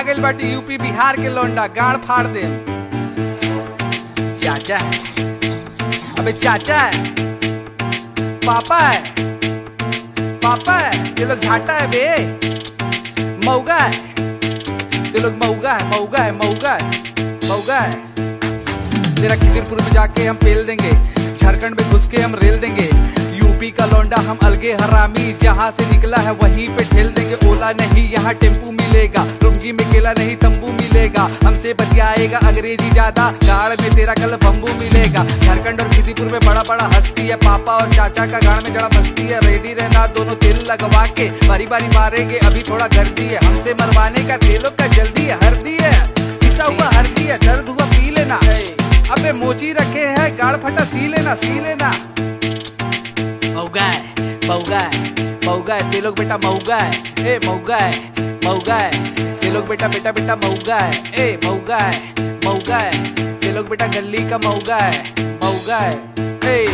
गइल बाटी यूपी बिहार के लौंडा, गाड़ फाड़ दे। चाचा है, अबे चाचा है, पापा है, पापा है, ये लोग झाटा है बे, मऊगा है, ये लोग मऊगा है, मऊगा है, मऊगा है, मऊगा है। तेरा खिदिरपुर में जाके हम पेल देंगे, झारखंड में घुस के हम रेल देंगे। यूपी का लौंडा हम अलगे हरामी, जहाँ से निकला है वहीं पे ठेल देंगे। ओला नहीं यहाँ टेम्पू मिलेगा, लुंगी में केला नहीं तंबू मिलेगा। हमसे बतियाएगा अंग्रेजी ज्यादा, गाड़ में तेरा कल बम्बू मिलेगा। झारखंड और खिदिरपुर में बड़ा बड़ा हस्ती है, पापा और चाचा का गाड़ में जड़ा बस्ती है। रेडी रहना दोनों तेल लगवा के, बारी बारी मारेंगे अभी थोड़ा गर्दी है। हमसे मरवाने का तेलों का जल्दी है, हरदी है पिसा हुआ, हरदी है, दर्द हुआ पी लेना। अबे मोची रखे हैं, गाड़ फटा सी लेना, सी लेना। मऊगा है, मऊगा है, मऊगा है, ते लोग बेटा मऊगा है, ए मऊगा है, मऊगा है, ते लोग बेटा बेटा बेटा मऊगा है, ए मऊगा है, मऊगा है, ते लोग बेटा गली का मऊगा है, मऊगा है, ए।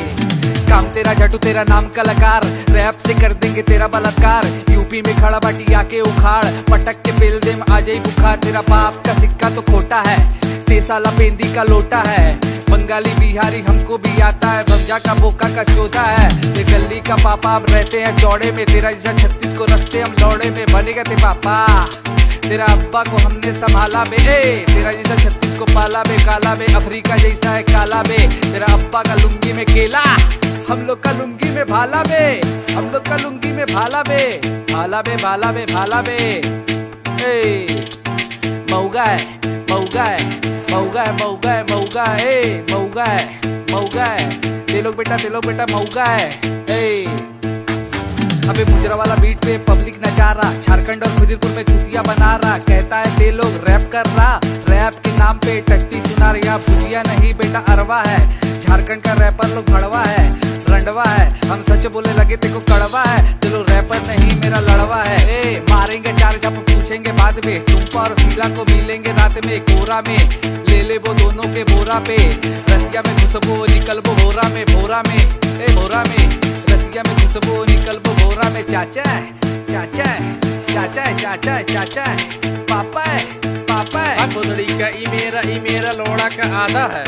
काम तेरा झटू तेरा नाम कलाकार, रैप से कर देंगे तेरा बलात्कार। यूपी में खड़ा बाटी आके उखाड़, पटक के पेल दे आ जाई बुखार। तेरा बाप का सिक्का तो खोटा है, ते साला पेंदी का लोटा है। बंगाली बिहारी हमको भी आता है, भंजा का बोका का चोता है। ये गली का पापा अब रहते हैं चौड़े में, तेरा जैसा 36 को रखते हम लौड़े में। बनेगा ते पापा, तेरा अब्बा को हमने संभाला बे, तेरा जैसा 36 को पाला बे। काला बे अफ्रीका जैसा है काला बे, तेरा अब्बा का लुंगी में केला, हम लोग का लुंगी में भाला बे, हम लोग का लुंगी में भाला बे, भाला बे, भाला बे, भाला बे, ए। मऊगा है, मऊगा है, मऊगा है, मऊगा है, मऊगा है, ए मऊगा है, मऊगा है, ते लोग बेटा मऊगा है, ए। अबे मुजरा वाला बीट पे पब्लिक नचा रहा, झारखंड और खिदिरपुर में चुतिया बना रहा। कहता है ते लोग रैप कर रहा, रैप के नाम पे टट्टी सुना रहा। भुजिया नहीं बेटा अरवा है, झारखंड का रैपर लोग भड़वा है, रंडवा है। हम सच बोले लगे तेको कड़वा है, चलो रैपर नहीं मेरा लड़वा है, ए। मारेंगे चार झप पूछेंगे बाद में, टुम्पा और शीला को मिलेंगे रात में कोरा में। ले ले वो दोनों के बोरा पे, रतिया में घुसबो निकलबो भोरा में, भोरा में, ए भोरा में। रतिया में घुसबो निकलबो भोरा में। चाचा है, चाचा है, चाचा है, चाचा है, चाचा है, पापा है, पापा है। बोतड़ी का ई मेरा लौड़ा का आधा है।